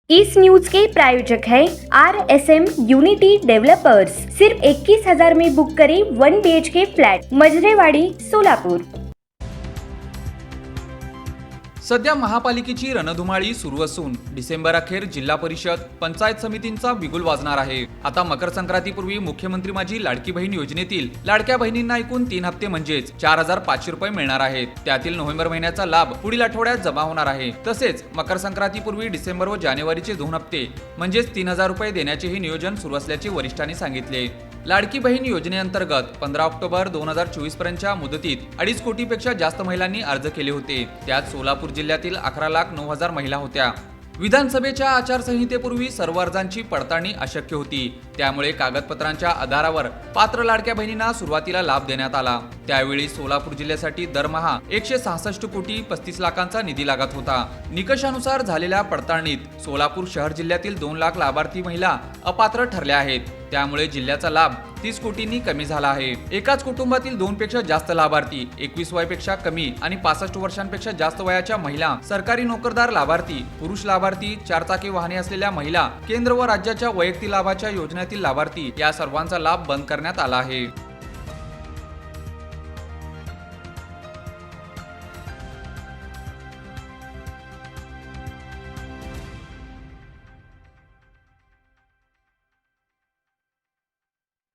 इस news के प्रायोजक है RSM unity developers. सिर्फ 21,000 में बुक करें 1 BHK फ्लॅट, मजरेवाडी, सोलापूर। सध्या महापालिकेची रणधुमाळी सुरू असून डिसेंबर अखेर जिल्हा परिषद पंचायत समितींचा बिगुल वाजणार आहे। आता मकर संक्रांतीपूर्वी मुख्यमंत्री माझी लाडकी बहीण योजनेतील लाडक्या बहिणींना एकूण 3 हप्ते म्हणजेच 4,500 रुपये मिळणार आहेत। त्यातील नोव्हेंबर महिन्याचा लाभ पुढील आठवड्यात जमा होणार आहे। तसेच मकर संक्रांतीपूर्वी डिसेंबर व जानेवारीचे 2 हप्ते म्हणजेच 3,000 रुपये देण्याचेही नियोजन सुरू असल्याचे वरिष्ठांनी सांगितले। लाडकी बहीण योजनेअंतर्गत 15 ऑक्टोबर 2024 पर्यंतच्या मुदतीत 2.5 कोटीपेक्षा जास्त महिलांनी अर्ज केले होते। त्यात सोलापूर जिल्ह्यातील 11,09,000 महिला होत्या। विधानसभेच्या आचारसंहितेपूर्वी सर्व अर्जांची पडताळणी अशक्य होती, त्यामुळे कागदपत्रांच्या आधारावर पात्र लाडक्या बहिणींना सुरुवातीला लाभ देण्यात आला। त्यावेळी सोलापूर जिल्ह्यासाठी दरमहा 166 कोटी 35 लाखांचा निधी लागत होता। निकषानुसार झालेल्या पडताळणीत सोलापूर शहर जिल्ह्यातील 2 लाख लाभार्थी महिला अपात्र ठरल्या आहेत। त्यामुळे जिल्ह्याचा लाभ 30 कोटींनी कमी झाला आहे। एकाच कुटुंबातील 2 पेक्षा जास्त लाभार्थी, 21 वयापेक्षा कमी आणि 65 वर्षांपेक्षा जास्त वयाच्या महिला, सरकारी नोकरदार लाभार्थी, पुरुष लाभार्थी, 4 चाकी वाहने असलेल्या महिला, केंद्र व राज्याच्या वैयक्तिक लाभाच्या योजनेतील लाभार्थी या सर्वांचा लाभ बंद करण्यात आला आहे।